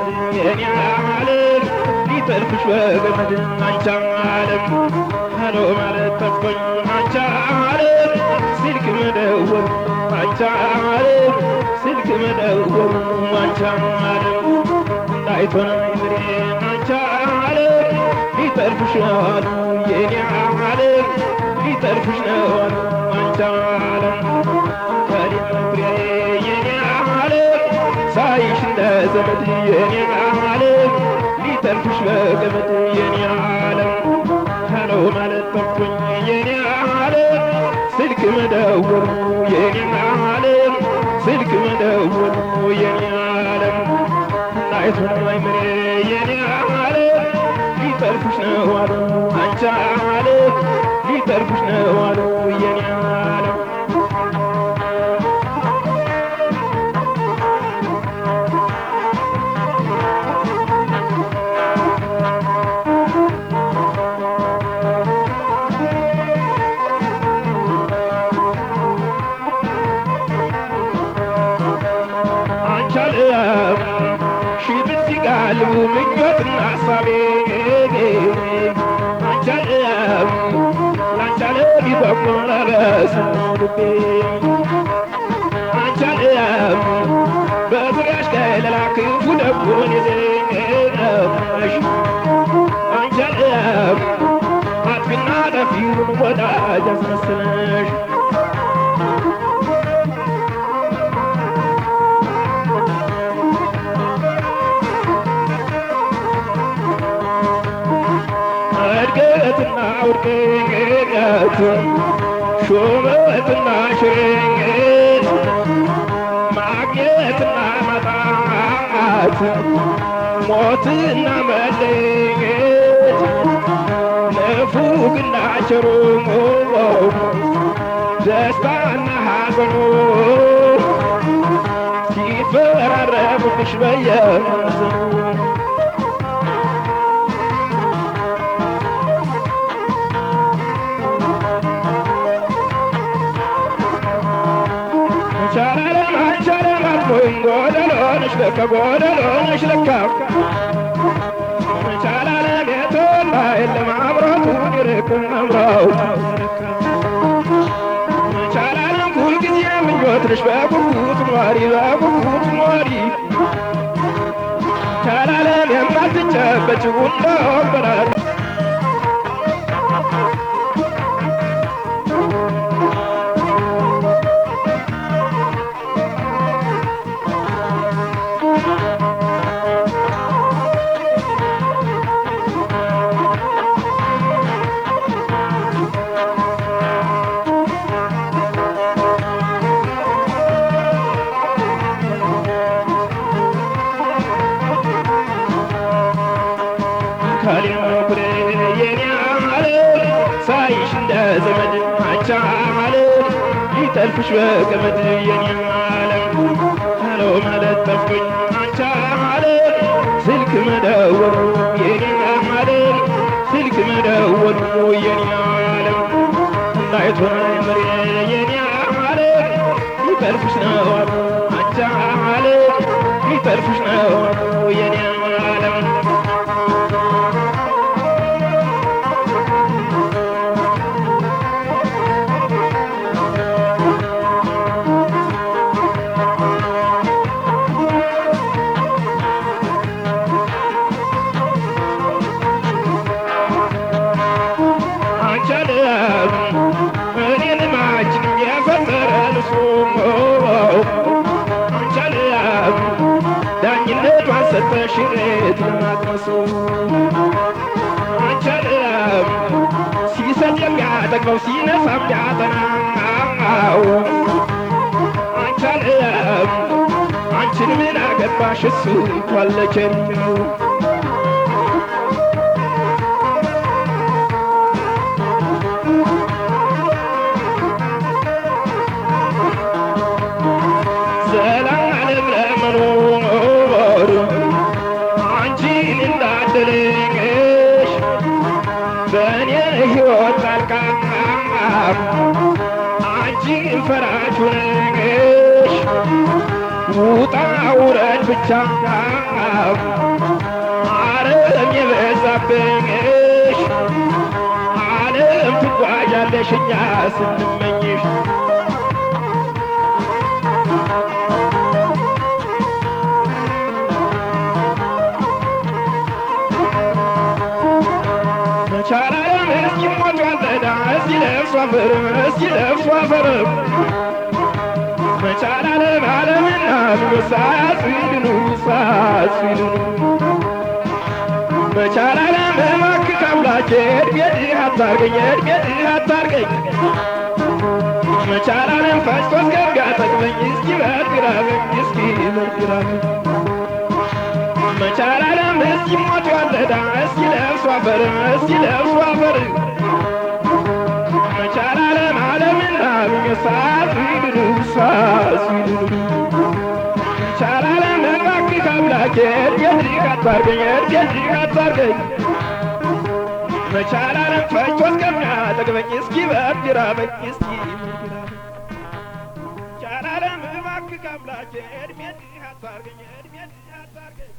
በገመድ የኔ ዓለም ሊጠልፍሽ በገመድ አንቺ ዓለም ሃሎ ማለት ጠፋኝ አንቺ ዓለም ስልክ መደወል አንቺ ዓለም ስልክ መደወል አንቺ ዓለም እንዳይቶን ምሬ አንቺ ዓለም ሊጠልፍሽ ነው አሉ የኔ ዓለም ሊጠልፍሽ ነው አሉ አንቺ ዓለም ከሊፍሬ የኔ ዓለም ሳይሽ እንደ ዘመድ የኔ ዓለም ሊጠልፍሽ በገመድ የኔ ዓለም ሃሎ ማለት ጠፋኝ የኔ ዓለም ስልክ መደወል የኔ ዓለም ስልክ መደወል የኔ ዓለም እንዳይቶን አይምሬ የኔ ዓለም ሊጠልፍሽ ነው አሉ አንቺ ዓለም ሊጠልፍሽ ነው አሉ የኔ ዓለም ሺብትጋሉ ምኞትና ሐሳቤ አንቻለም ላንቻለም ይበቆረስ ልቤ አንቻለም በዙሪያሽ ከለላ ክፉ ደጉን ይዘሽ አንቻለም አጥፊና ጠፊውን ወዳጅ አስመስለሽ እድገትና ውድቀት ሹመትና ሽረት ማግኘትና ማጣት ሞትና መለየት ንፉግና ቸሩ ደስታና ሐዘኑ ሲፈራረቁብሽ በየመዘኑ ጎደሎነሽ ለካ ጎደሎነሽ ለካ ቻላለም የተወላ የለም አብሮቱን ይርቅም አብረው ቻላለም ሁልጊዜ ምኞትሽ በጉጉት ኗሪ በጉጉት ኗሪ ቻላለም የማትጨበጭው እንደወበራል ካሊኖኩሬ የኔ ዓለም ሳይሽ እንደ ዘመድ አንቺ ዓለም ሊጠልፍሽ በገመድ የኔ ዓለም ሃሎ ማለት ጠፋኝ አንቺ ዓለም ስልክ መደወል የኔ ዓለም ስልክ መደወል የኔ ዓለም እንዳይቶን አይምሬ የኔ ዓለም ሊጠልፍሽ ነው አሉ አንቺ ዓለም ሊጠልፍሽ ነው አሉ የኔ ዓለም እኔን ማችን የፈጠረ እሱ አንቻለም ዳኝነቷን ሰጠሽ ሬት ለማቅመሱ አንቻለም ሲሰጥ የሚያጠግበው ሲነሳ የሚያጠናው አንቻለም አንቺን ምን አገባሽ እሱ እንኳን ለቸሪው በእኔ ሕይወት ጣልቃ አንቺ ፈራጁ ነሽ ውጣ ውረድ ብቻ ብለሽ እኛ ስንመኝሽ መቻላለም እስኪሞት ዋልተዳ እስኪ ለብሷ አፈር እስኪ ለብሷ አፈር መቻላለም ዓለምና ሳያስዊድኑ ሳያስዊድኑ መቻላለም እባክህ አምላኬ እድሜ ድሃ አታርገኝ እድሜ ድሃ አታርገኝ መቻላለም ፈጭቶ እስከሚያጠግበኝ እስኪ በግራበኝ እስኪ በግራበኝ መቻላለም እስኪሞት ዋለዳ እስኪ ለብሷ አፈር እስኪ ለብሷ አፈር መቻላለም ዓለምና ሳያስዊድኑ ሳያስዊድኑ መቻላለም እባክህ አምላኬ እድሜ ድሃ አታርገኝ እድሜ ድሃ አታርገኝ መቻላለም ፈጭቶ እስከሚያጠግበኝ እስኪ በግራበኝ እስኪ በግራበኝ መቻላለም እባክህ አምላኬ እድሜ ድሃ አታርገኝ እድሜ ድሃ አታርገኝ